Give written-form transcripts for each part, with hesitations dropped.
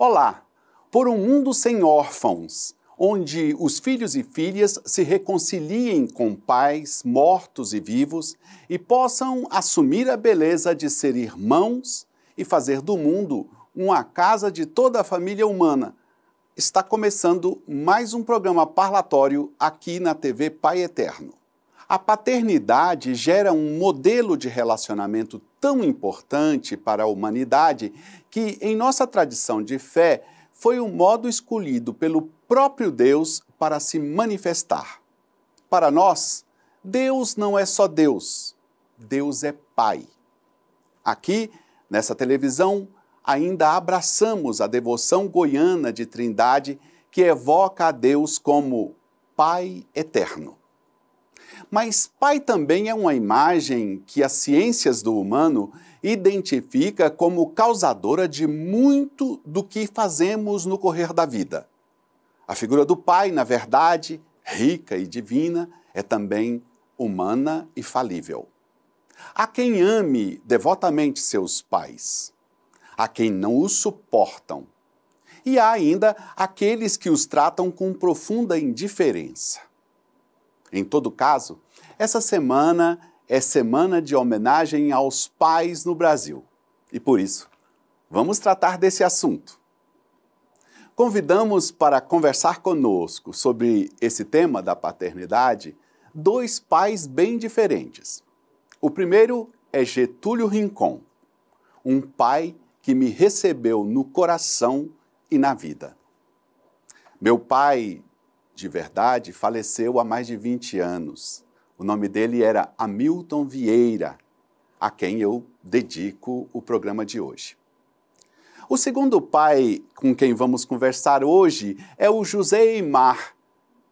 Olá! Por um mundo sem órfãos, onde os filhos e filhas se reconciliem com pais mortos e vivos e possam assumir a beleza de ser irmãos e fazer do mundo uma casa de toda a família humana. Está começando mais um programa parlatório aqui na TV Pai Eterno. A paternidade gera um modelo de relacionamento tão importante para a humanidade que, em nossa tradição de fé, foi um modo escolhido pelo próprio Deus para se manifestar. Para nós, Deus não é só Deus, Deus é Pai. Aqui, nessa televisão, ainda abraçamos a devoção goiana de Trindade que evoca a Deus como Pai Eterno. Mas Pai também é uma imagem que as ciências do humano identifica como causadora de muito do que fazemos no correr da vida. A figura do Pai, na verdade, rica e divina, é também humana e falível. Há quem ame devotamente seus pais, há quem não os suportam, e há ainda aqueles que os tratam com profunda indiferença. Em todo caso, essa semana é semana de homenagem aos pais no Brasil. E por isso, vamos tratar desse assunto. Convidamos para conversar conosco sobre esse tema da paternidade dois pais bem diferentes. O primeiro é Getúlio Rincon, um pai que me recebeu no coração e na vida. Meu pai, de verdade, faleceu há mais de 20 anos. O nome dele era Hamilton Vieira, a quem eu dedico o programa de hoje. O segundo pai com quem vamos conversar hoje é o José Eymar.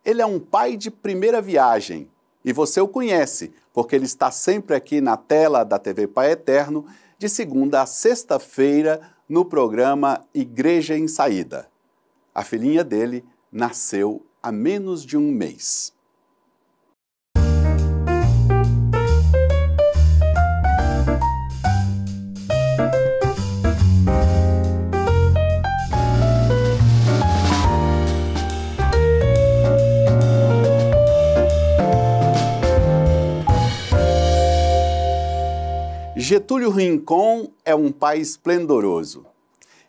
Ele é um pai de primeira viagem e você o conhece, porque ele está sempre aqui na tela da TV Pai Eterno, de segunda a sexta-feira, no programa Igreja em Saída. A filhinha dele nasceu há menos de um mês. Getúlio Rincon é um pai esplendoroso.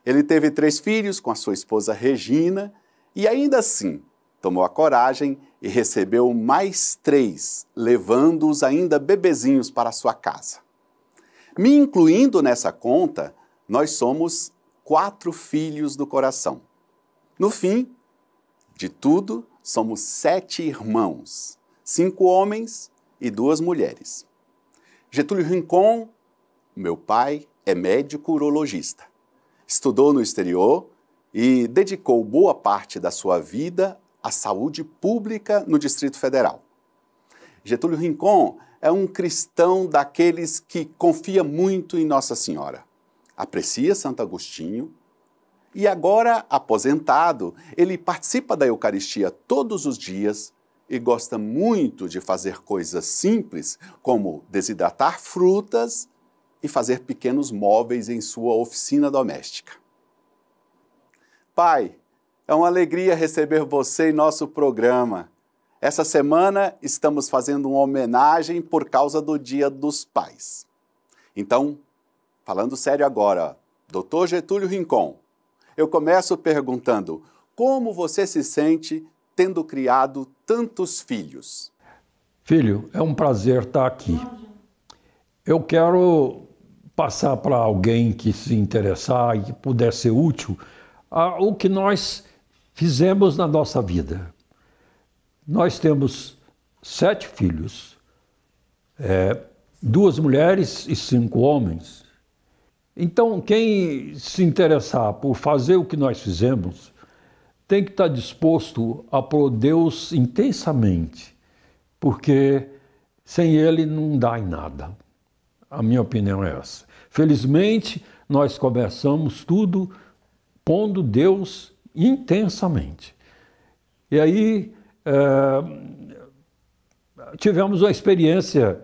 Ele teve 3 filhos com a sua esposa Regina e ainda assim tomou a coragem e recebeu mais 3, levando-os ainda bebezinhos para sua casa. Me incluindo nessa conta, nós somos 4 filhos do coração. No fim de tudo, somos 7 irmãos, 5 homens e 2 mulheres. Getúlio Rincon, meu pai, é médico urologista. Estudou no exterior e dedicou boa parte da sua vida à saúde pública no Distrito Federal. Getúlio Rincon é um cristão daqueles que confia muito em Nossa Senhora. Aprecia Santo Agostinho e agora, aposentado, ele participa da Eucaristia todos os dias e gosta muito de fazer coisas simples, como desidratar frutas e fazer pequenos móveis em sua oficina doméstica. Pai, é uma alegria receber você em nosso programa. Essa semana estamos fazendo uma homenagem por causa do Dia dos Pais. Então, falando sério agora, Dr. Getúlio Rincon, eu começo perguntando: como você se sente tendo criado tantos filhos? Filho, é um prazer estar aqui. Eu quero passar para alguém que se interessar e que puder ser útil o que nós fizemos na nossa vida. Nós temos 7 filhos, 2 mulheres e 5 homens. Então, quem se interessar por fazer o que nós fizemos, tem que estar disposto a pôr Deus intensamente, porque sem Ele não dá em nada. A minha opinião é essa. Felizmente, nós começamos tudo pondo Deus intensamente. E aí, tivemos uma experiência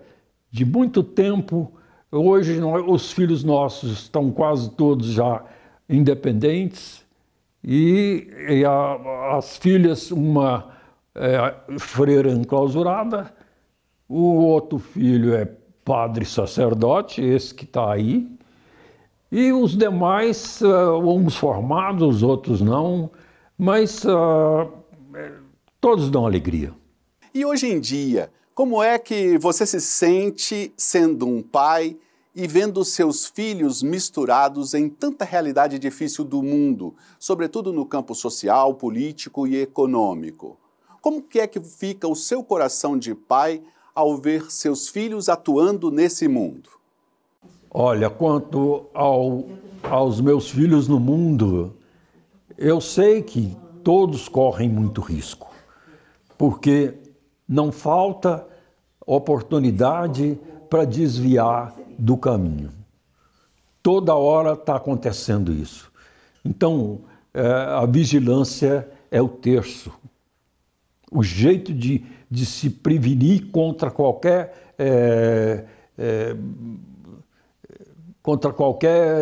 de muito tempo. Hoje, os filhos nossos estão quase todos já independentes, As filhas, uma freira enclausurada, o outro filho é padre sacerdote, esse que está aí, e os demais, uns formados, outros não, mas todos dão alegria. E hoje em dia, como é que você se sente sendo um pai e vendo seus filhos misturados em tanta realidade difícil do mundo, sobretudo no campo social, político e econômico? Como que é que fica o seu coração de pai ao ver seus filhos atuando nesse mundo? Olha, quanto aos meus filhos no mundo, eu sei que todos correm muito risco, porque não falta oportunidade para desviar do caminho. Toda hora está acontecendo isso. Então, a vigilância é o terço. O jeito de se prevenir contra qualquer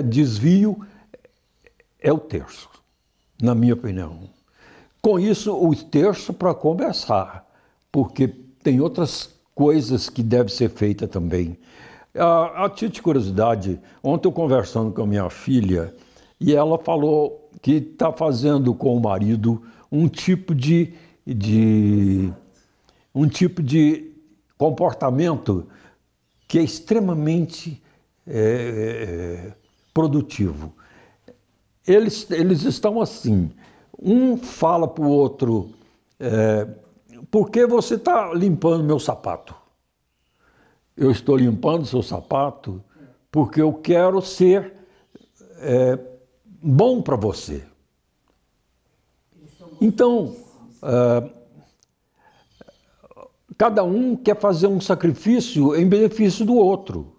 desvio é o terço, na minha opinião. Com isso, o terço para conversar, porque tem outras coisas que devem ser feitas também. A título de curiosidade, ontem eu conversando com a minha filha, e ela falou que está fazendo com o marido um tipo de comportamento que é extremamente produtivo. Eles estão assim, um fala para o outro, por que você está limpando meu sapato? Eu estou limpando seu sapato porque eu quero ser bom para você. Então, cada um quer fazer um sacrifício em benefício do outro.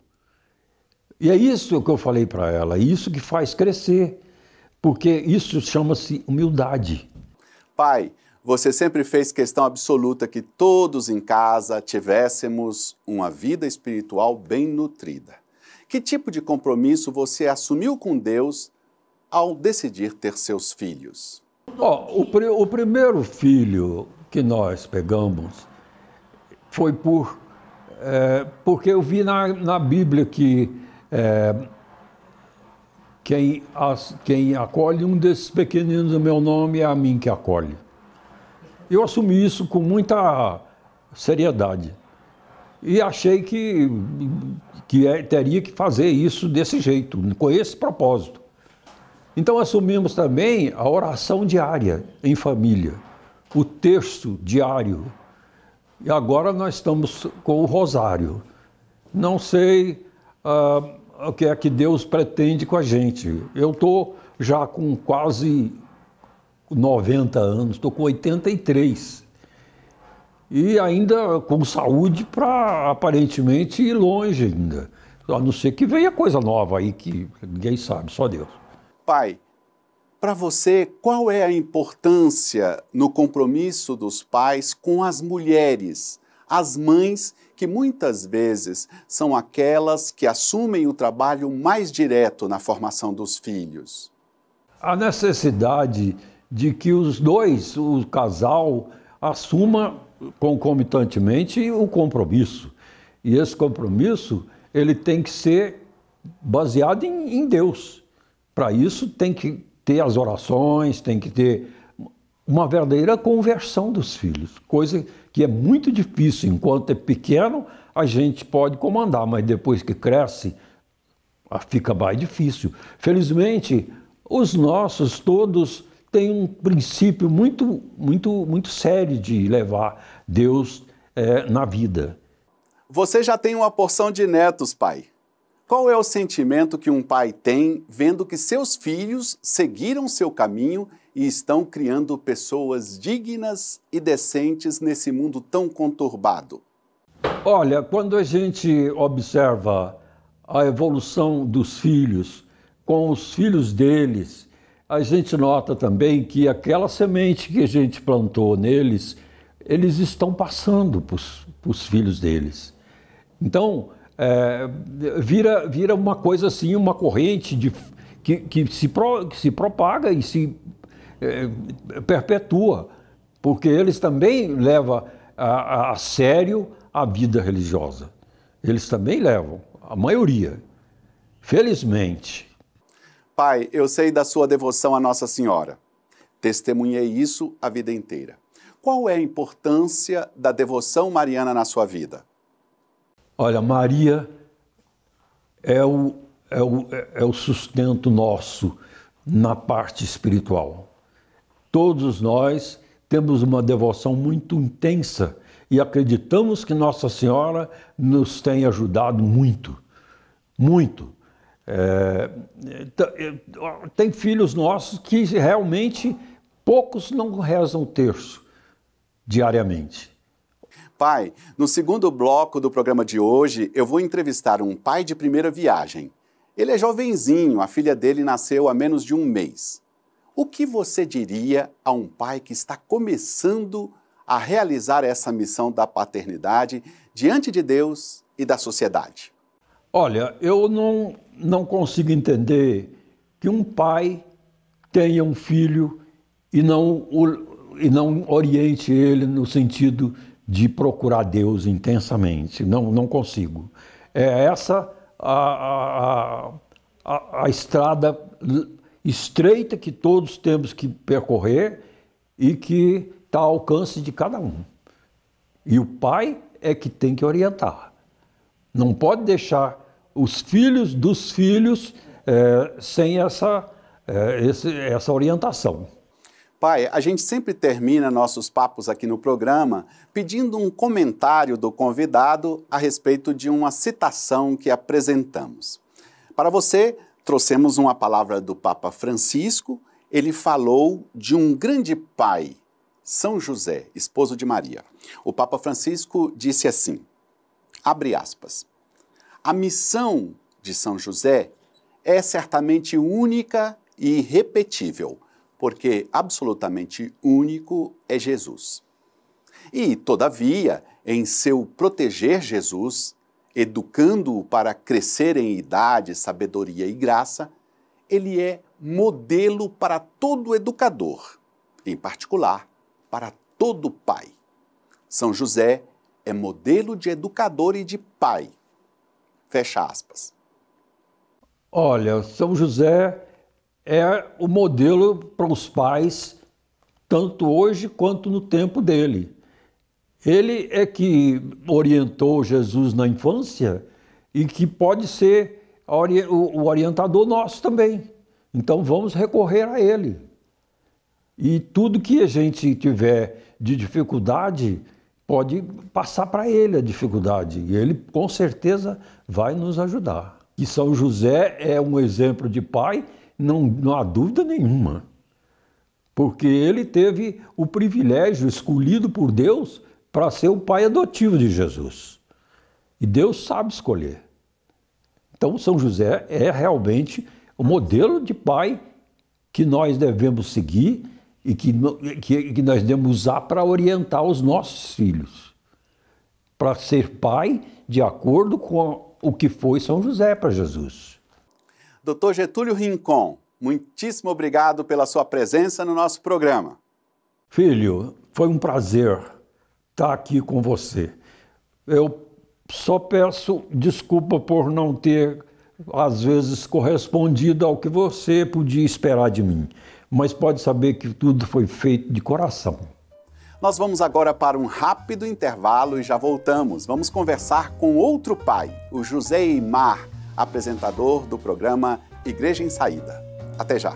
E é isso que eu falei para ela, isso que faz crescer, porque isso chama-se humildade. Pai, você sempre fez questão absoluta que todos em casa tivéssemos uma vida espiritual bem nutrida. Que tipo de compromisso você assumiu com Deus ao decidir ter seus filhos? O primeiro filho que nós pegamos foi porque eu vi na Bíblia que quem acolhe um desses pequeninos no meu nome é a mim que acolhe. Eu assumi isso com muita seriedade e achei que teria que fazer isso desse jeito, com esse propósito. Então assumimos também a oração diária em família, o terço diário. E agora nós estamos com o rosário. Não sei o que é que Deus pretende com a gente. Eu estou já com quase 90 anos, estou com 83. E ainda com saúde para aparentemente ir longe ainda. A não ser que venha coisa nova aí que ninguém sabe, só Deus. Pai, para você, qual é a importância no compromisso dos pais com as mulheres, as mães, que muitas vezes são aquelas que assumem o trabalho mais direto na formação dos filhos? A necessidade de que os dois, o casal, assuma concomitantemente o compromisso. E esse compromisso, ele tem que ser baseado em Deus. Para isso tem que ter as orações, tem que ter uma verdadeira conversão dos filhos, coisa que é muito difícil. Enquanto é pequeno, a gente pode comandar, mas depois que cresce, fica mais difícil. Felizmente, os nossos todos têm um princípio muito sério de levar Deus na vida. Você já tem uma porção de netos, pai. Qual é o sentimento que um pai tem vendo que seus filhos seguiram seu caminho e estão criando pessoas dignas e decentes nesse mundo tão conturbado? Olha, quando a gente observa a evolução dos filhos com os filhos deles, a gente nota também que aquela semente que a gente plantou neles, eles estão passando para os filhos deles. Então, vira uma coisa assim, uma corrente que se propaga e se perpetua, porque eles também levam a sério a vida religiosa. Eles também levam, a maioria, felizmente. Pai, eu sei da sua devoção à Nossa Senhora. Testemunhei isso a vida inteira. Qual é a importância da devoção mariana na sua vida? Olha, Maria é o sustento nosso na parte espiritual. Todos nós temos uma devoção muito intensa e acreditamos que Nossa Senhora nos tem ajudado muito, muito. Tem filhos nossos que realmente poucos não rezam o terço diariamente. Pai, no segundo bloco do programa de hoje, eu vou entrevistar um pai de primeira viagem. Ele é jovenzinho, a filha dele nasceu há menos de um mês. O que você diria a um pai que está começando a realizar essa missão da paternidade diante de Deus e da sociedade? Olha, eu não consigo entender que um pai tenha um filho e não oriente ele no sentido de procurar Deus intensamente. Não consigo. É essa a estrada estreita que todos temos que percorrer e que está ao alcance de cada um. E o pai é que tem que orientar. Não pode deixar os filhos dos filhos sem essa orientação. Pai, a gente sempre termina nossos papos aqui no programa pedindo um comentário do convidado a respeito de uma citação que apresentamos. Para você, trouxemos uma palavra do Papa Francisco. Ele falou de um grande pai, São José, esposo de Maria. O Papa Francisco disse assim, abre aspas, a missão de São José é certamente única e irrepetível, porque absolutamente único é Jesus. E, todavia, em seu proteger Jesus, educando-o para crescer em idade, sabedoria e graça, ele é modelo para todo educador, em particular, para todo pai. São José é modelo de educador e de pai. Fecha aspas. Olha, São José é o modelo para os pais, tanto hoje quanto no tempo dele. Ele é que orientou Jesus na infância e que pode ser o orientador nosso também. Então vamos recorrer a ele. E tudo que a gente tiver de dificuldade, pode passar para ele a dificuldade. E ele com certeza vai nos ajudar. E São José é um exemplo de pai, não há dúvida nenhuma, porque ele teve o privilégio escolhido por Deus para ser o pai adotivo de Jesus. E Deus sabe escolher. Então, São José é realmente o modelo de pai que nós devemos seguir e que nós devemos usar para orientar os nossos filhos, para ser pai de acordo com o que foi São José para Jesus. Dr. Getúlio Rincon, muitíssimo obrigado pela sua presença no nosso programa. Filho, foi um prazer estar aqui com você. Eu só peço desculpa por não ter, às vezes, correspondido ao que você podia esperar de mim, mas pode saber que tudo foi feito de coração. Nós vamos agora para um rápido intervalo e já voltamos. Vamos conversar com outro pai, o José Eymar, apresentador do programa Igreja em Saída. Até já.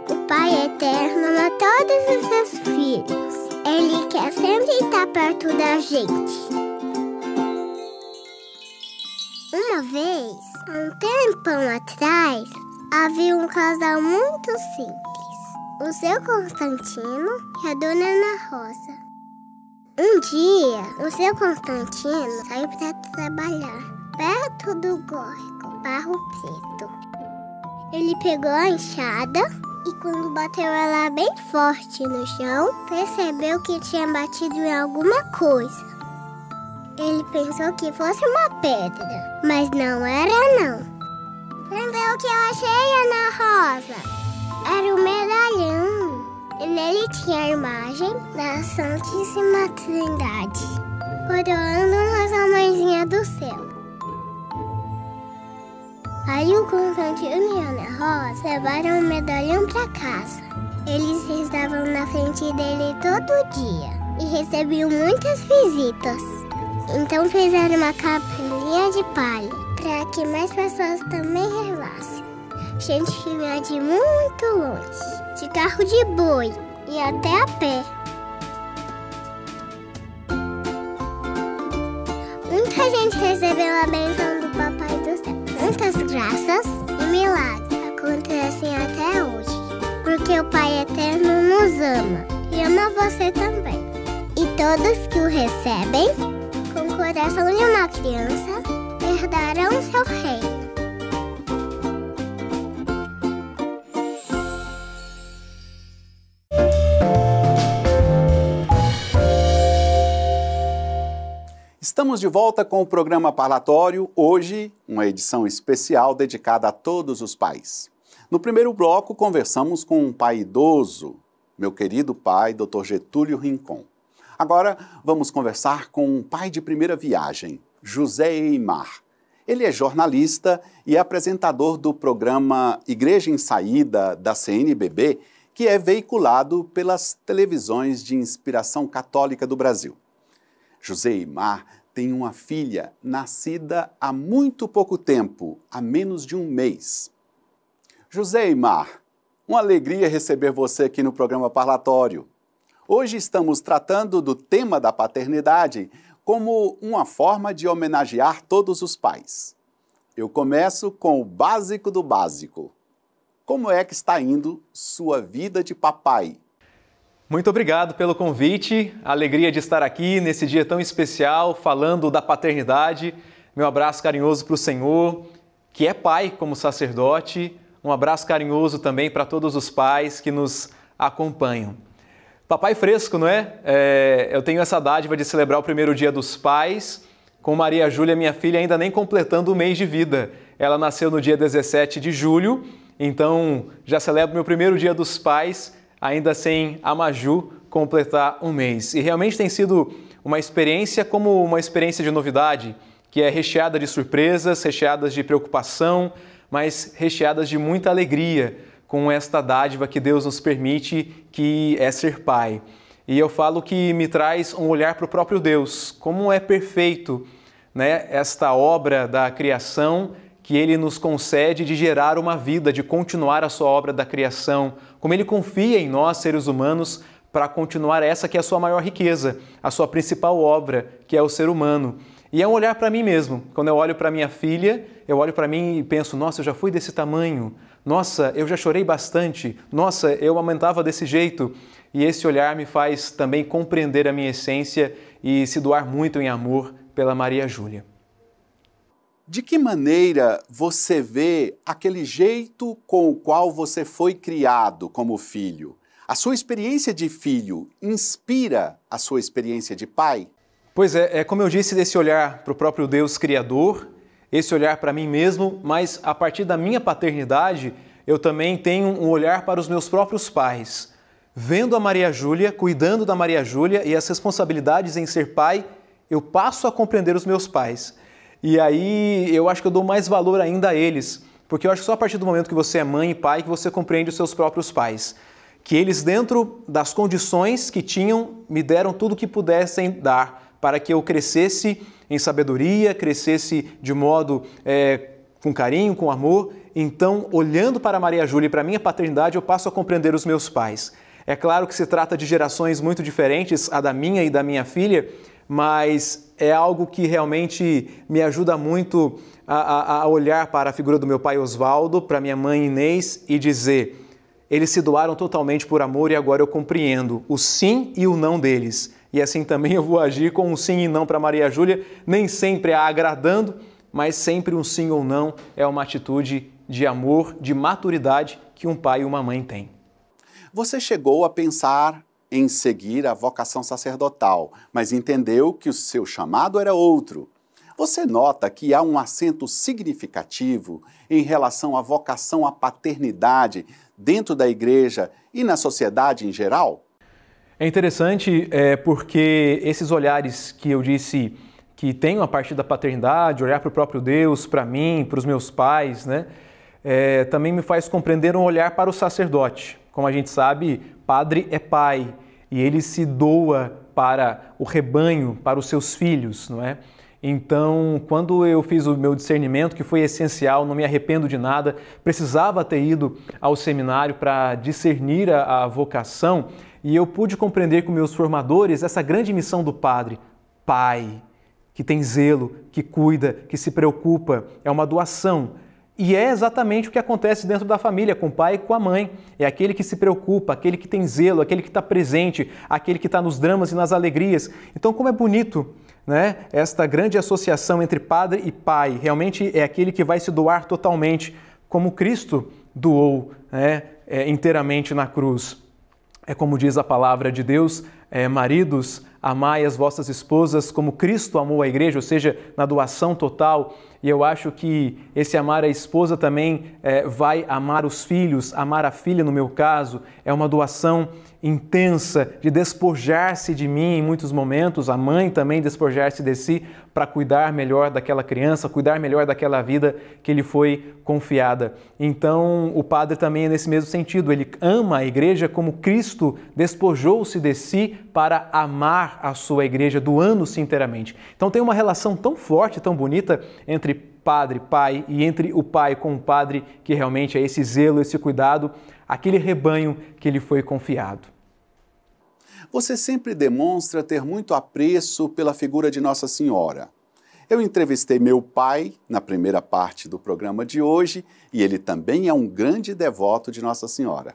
O Pai Eterno ama todos os seus filhos. Ele quer sempre estar perto da gente. Uma vez, há um tempão atrás, havia um casal muito simples. O seu Constantino e a dona Ana Rosa. Um dia, o seu Constantino saiu para trabalhar perto do Gorgo, Barro Preto. Ele pegou a enxada e quando bateu ela bem forte no chão, percebeu que tinha batido em alguma coisa. Ele pensou que fosse uma pedra, mas não era não. Vem ver o que eu achei, Ana Rosa. Era um medalhão. E nele tinha a imagem da Santíssima Trindade, coroando uma mãezinha do céu. Aí o Constantino e Ana Rosa levaram o medalhão para casa. Eles estavam na frente dele todo dia e recebiam muitas visitas. Então fizeram uma capelinha de palha para que mais pessoas também rezassem. Gente que vinha de muito longe, de carro de boi e até a pé. Muita gente recebeu a bênção do Papai do Céu. Muitas graças e milagres acontecem até hoje, porque o Pai Eterno nos ama e ama você também. E todos que o recebem, com o coração de uma criança, herdarão seu reino. Estamos de volta com o programa Parlatório, hoje uma edição especial dedicada a todos os pais. No primeiro bloco, conversamos com um pai idoso, meu querido pai, Dr. Getúlio Rincon. Agora, vamos conversar com um pai de primeira viagem, José Eimar. Ele é jornalista e apresentador do programa Igreja em Saída, da CNBB, que é veiculado pelas televisões de inspiração católica do Brasil. José Eimar tem uma filha nascida há muito pouco tempo, há menos de um mês. José Eimar, uma alegria receber você aqui no programa Parlatório. Hoje estamos tratando do tema da paternidade como uma forma de homenagear todos os pais. Eu começo com o básico do básico. Como é que está indo sua vida de papai? Muito obrigado pelo convite, a alegria de estar aqui nesse dia tão especial, falando da paternidade. Meu abraço carinhoso para o Senhor, que é pai como sacerdote. Um abraço carinhoso também para todos os pais que nos acompanham. Papai fresco, não é? Eu tenho essa dádiva de celebrar o primeiro dia dos pais, com Maria Júlia, minha filha, ainda nem completando o mês de vida. Ela nasceu no dia 17 de julho, então já celebro meu primeiro dia dos pais, ainda sem a Maju completar um mês. E realmente tem sido uma experiência como uma experiência de novidade, que é recheada de surpresas, recheadas de preocupação, mas recheadas de muita alegria com esta dádiva que Deus nos permite, que é ser pai. E eu falo que me traz um olhar para o próprio Deus, como é perfeito, né, esta obra da criação que Ele nos concede de gerar uma vida, de continuar a sua obra da criação, como Ele confia em nós, seres humanos, para continuar essa que é a sua maior riqueza, a sua principal obra, que é o ser humano. E é um olhar para mim mesmo. Quando eu olho para minha filha, eu olho para mim e penso, nossa, eu já fui desse tamanho, nossa, eu já chorei bastante, nossa, eu amamentava desse jeito. E esse olhar me faz também compreender a minha essência e se doar muito em amor pela Maria Júlia. De que maneira você vê aquele jeito com o qual você foi criado como filho? A sua experiência de filho inspira a sua experiência de pai? Pois é como eu disse, desse olhar para o próprio Deus Criador, esse olhar para mim mesmo, mas a partir da minha paternidade, eu também tenho um olhar para os meus próprios pais. Vendo a Maria Júlia, cuidando da Maria Júlia e as responsabilidades em ser pai, eu passo a compreender os meus pais. E aí eu acho que eu dou mais valor ainda a eles, porque eu acho que só a partir do momento que você é mãe e pai que você compreende os seus próprios pais. Que eles, dentro das condições que tinham, me deram tudo o que pudessem dar para que eu crescesse em sabedoria, crescesse de modo com carinho, com amor. Então, olhando para Maria Júlia e para a minha paternidade, eu passo a compreender os meus pais. É claro que se trata de gerações muito diferentes, a da minha e da minha filha, mas é algo que realmente me ajuda muito a olhar para a figura do meu pai Oswaldo, para minha mãe Inês e dizer, eles se doaram totalmente por amor e agora eu compreendo o sim e o não deles. E assim também eu vou agir com um sim e não para Maria Júlia, nem sempre a agradando, mas sempre um sim ou não é uma atitude de amor, de maturidade que um pai e uma mãe têm. Você chegou a pensar em seguir a vocação sacerdotal, mas entendeu que o seu chamado era outro. Você nota que há um acento significativo em relação à vocação à paternidade dentro da igreja e na sociedade em geral? É interessante porque esses olhares que eu disse que tenho a partir da paternidade, olhar para o próprio Deus, para mim, para os meus pais, né, também me faz compreender um olhar para o sacerdote. Como a gente sabe, padre é pai e ele se doa para o rebanho, para os seus filhos, não é? Então, quando eu fiz o meu discernimento, que foi essencial, não me arrependo de nada, precisava ter ido ao seminário para discernir a vocação, e eu pude compreender com meus formadores essa grande missão do padre, pai, que tem zelo, que cuida, que se preocupa, é uma doação. E é exatamente o que acontece dentro da família, com o pai e com a mãe. É aquele que se preocupa, aquele que tem zelo, aquele que está presente, aquele que está nos dramas e nas alegrias. Então, como é bonito, né? Esta grande associação entre padre e pai. Realmente é aquele que vai se doar totalmente, como Cristo doou, né, inteiramente na cruz. É como diz a palavra de Deus, maridos, amai as vossas esposas como Cristo amou a igreja, ou seja, na doação total. E eu acho que esse amar a esposa também vai amar os filhos, amar a filha no meu caso, é uma doação intensa de despojar-se de mim em muitos momentos, a mãe também despojar-se de si para cuidar melhor daquela criança, cuidar melhor daquela vida que lhe foi confiada. Então, o padre também é nesse mesmo sentido, ele ama a igreja como Cristo despojou-se de si para amar a sua igreja, doando-se inteiramente. Então, tem uma relação tão forte, tão bonita entre padre, pai e entre o pai com o padre, que realmente é esse zelo, esse cuidado, aquele rebanho que lhe foi confiado. Você sempre demonstra ter muito apreço pela figura de Nossa Senhora. Eu entrevistei meu pai na primeira parte do programa de hoje e ele também é um grande devoto de Nossa Senhora.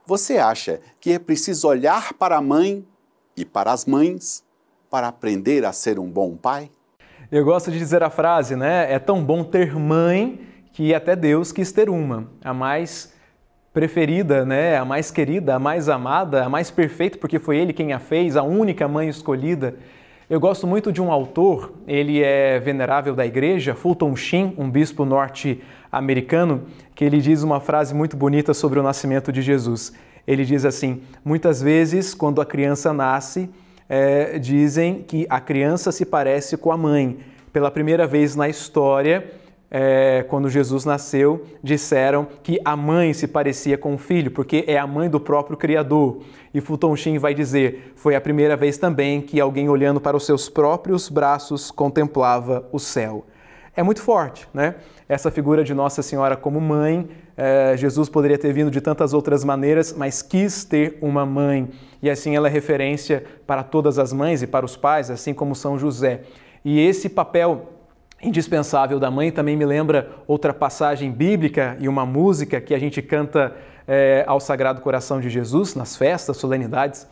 Você acha que é preciso olhar para a mãe e para as mães para aprender a ser um bom pai? Eu gosto de dizer a frase, né? É tão bom ter mãe que até Deus quis ter uma, a mais preferida, né? A mais querida, a mais amada, a mais perfeita, porque foi Ele quem a fez, a única mãe escolhida. Eu gosto muito de um autor, ele é venerável da igreja, Fulton Sheen, um bispo norte-americano, que ele diz uma frase muito bonita sobre o nascimento de Jesus. Ele diz assim, muitas vezes, quando a criança nasce, dizem que a criança se parece com a mãe. Pela primeira vez na história, quando Jesus nasceu, disseram que a mãe se parecia com o filho, porque é a mãe do próprio Criador. E Fulton Sheen vai dizer, foi a primeira vez também que alguém olhando para os seus próprios braços contemplava o céu. É muito forte, né? Essa figura de Nossa Senhora como mãe, Jesus poderia ter vindo de tantas outras maneiras, mas quis ter uma mãe. E assim ela é referência para todas as mães e para os pais, assim como São José. E esse papel indispensável da mãe também me lembra outra passagem bíblica e uma música que a gente canta ao Sagrado Coração de Jesus, nas festas, solenidades.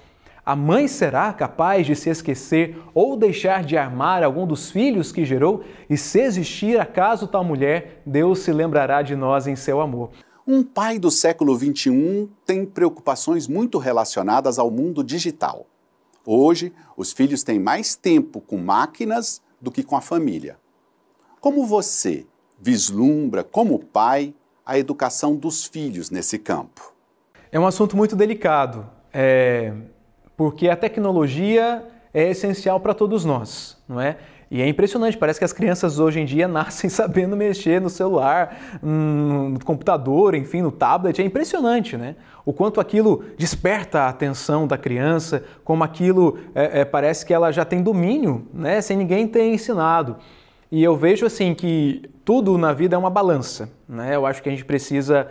A mãe será capaz de se esquecer ou deixar de amar algum dos filhos que gerou? E se existir acaso tal mulher, Deus se lembrará de nós em seu amor. Um pai do século XXI tem preocupações muito relacionadas ao mundo digital. Hoje, os filhos têm mais tempo com máquinas do que com a família. Como você vislumbra, como pai, a educação dos filhos nesse campo? É um assunto muito delicado, porque a tecnologia é essencial para todos nós, não é? E é impressionante, parece que as crianças hoje em dia nascem sabendo mexer no celular, no computador, enfim, no tablet. É impressionante, né? O quanto aquilo desperta a atenção da criança, como aquilo parece que ela já tem domínio, né? Sem ninguém ter ensinado. E eu vejo assim que tudo na vida é uma balança, né? Eu acho que a gente precisa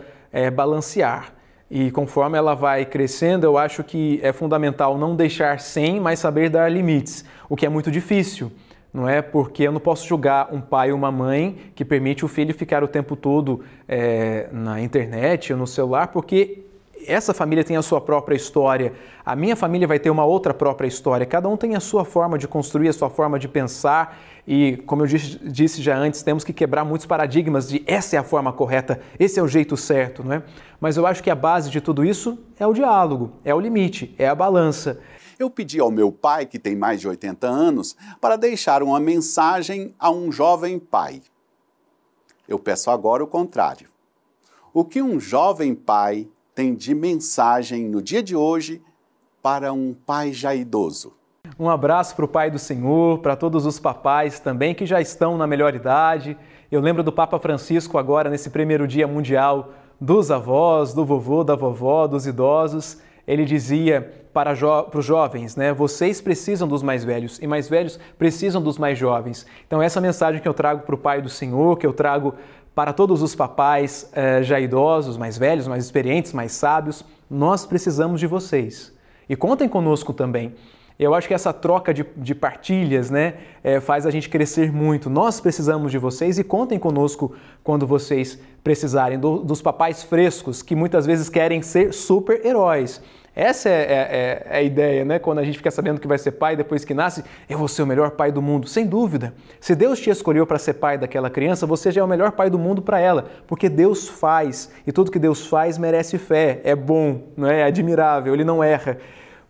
balancear. E conforme ela vai crescendo, eu acho que é fundamental não deixar sem, mas saber dar limites, o que é muito difícil, não é? Porque eu não posso julgar um pai ou uma mãe que permite o filho ficar o tempo todo na internet ou no celular, porque essa família tem a sua própria história, a minha família vai ter uma outra própria história. Cada um tem a sua forma de construir, a sua forma de pensar e, como eu disse já antes, temos que quebrar muitos paradigmas de essa é a forma correta, esse é o jeito certo, não é? Mas eu acho que a base de tudo isso é o diálogo, é o limite, é a balança. Eu pedi ao meu pai, que tem mais de 80 anos, para deixar uma mensagem a um jovem pai. Eu peço agora o contrário. O que um jovem pai tem de mensagem no dia de hoje para um pai já idoso? Um abraço para o Pai do Senhor, para todos os papais também que já estão na melhor idade. Eu lembro do Papa Francisco agora, nesse primeiro dia mundial dos avós, do vovô, da vovó, dos idosos. Ele dizia para os jovens, né? Vocês precisam dos mais velhos e mais velhos precisam dos mais jovens. Então essa mensagem que eu trago para o Pai do Senhor, que eu trago para todos os papais já idosos, mais velhos, mais experientes, mais sábios, nós precisamos de vocês. E contem conosco também. Eu acho que essa troca de partilhas, né, faz a gente crescer muito. Nós precisamos de vocês e contem conosco quando vocês precisarem. Dos papais frescos, que muitas vezes querem ser super-heróis. Essa é a ideia, né? Quando a gente fica sabendo que vai ser pai depois que nasce, eu vou ser o melhor pai do mundo. Sem dúvida. Se Deus te escolheu para ser pai daquela criança, você já é o melhor pai do mundo para ela. Porque Deus faz. E tudo que Deus faz merece fé. É bom, não é? É admirável, Ele não erra.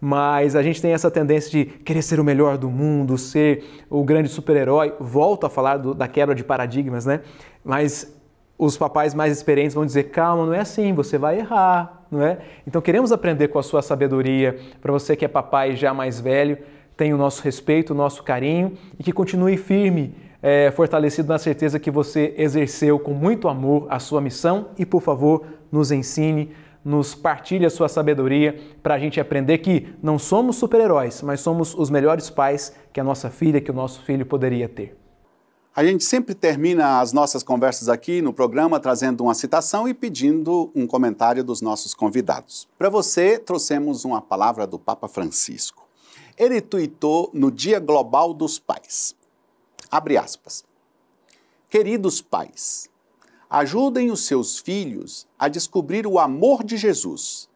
Mas a gente tem essa tendência de querer ser o melhor do mundo, ser o grande super-herói. Volto a falar da quebra de paradigmas, né? Mas os papais mais experientes vão dizer, calma, não é assim, você vai errar, não é? Então queremos aprender com a sua sabedoria. Para você que é papai já mais velho, tenha o nosso respeito, o nosso carinho e que continue firme, fortalecido na certeza que você exerceu com muito amor a sua missão e, por favor, nos ensine, nos partilhe a sua sabedoria para a gente aprender que não somos super-heróis, mas somos os melhores pais que a nossa filha, que o nosso filho poderia ter. A gente sempre termina as nossas conversas aqui no programa trazendo uma citação e pedindo um comentário dos nossos convidados. Para você, trouxemos uma palavra do Papa Francisco. Ele tuitou no Dia Global dos Pais. Abre aspas. Queridos pais, ajudem os seus filhos a descobrir o amor de Jesus.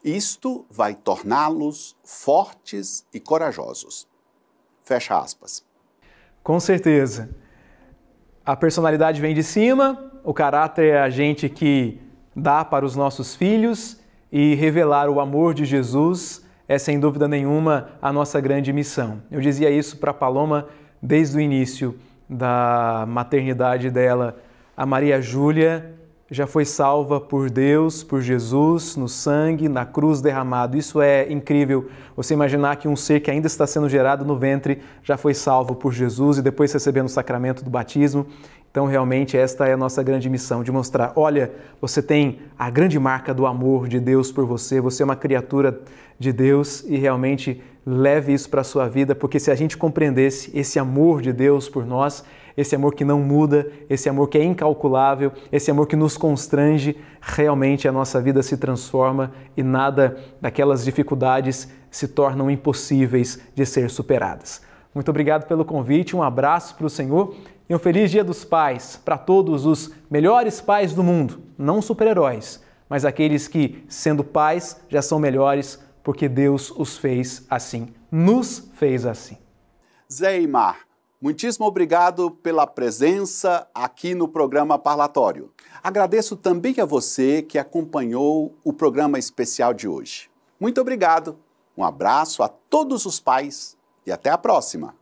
Isto vai torná-los fortes e corajosos. Fecha aspas. Com certeza. A personalidade vem de cima, o caráter é a gente que dá para os nossos filhos e revelar o amor de Jesus é, sem dúvida nenhuma, a nossa grande missão. Eu dizia isso para a Paloma desde o início da maternidade dela. A Maria Júlia já foi salva por Deus, por Jesus, no sangue, na cruz derramado. Isso é incrível, você imaginar que um ser que ainda está sendo gerado no ventre já foi salvo por Jesus e depois recebendo o sacramento do batismo. Então, realmente, esta é a nossa grande missão, de mostrar, olha, você tem a grande marca do amor de Deus por você, você é uma criatura de Deus e realmente leve isso para a sua vida, porque se a gente compreendesse esse amor de Deus por nós, esse amor que não muda, esse amor que é incalculável, esse amor que nos constrange, realmente a nossa vida se transforma e nada daquelas dificuldades se tornam impossíveis de ser superadas. Muito obrigado pelo convite, um abraço para o Senhor e um feliz Dia dos Pais para todos os melhores pais do mundo, não super-heróis, mas aqueles que, sendo pais, já são melhores porque Deus os fez assim, nos fez assim. Zé Eymar, muitíssimo obrigado pela presença aqui no programa Parlatório. Agradeço também a você que acompanhou o programa especial de hoje. Muito obrigado, um abraço a todos os pais e até a próxima.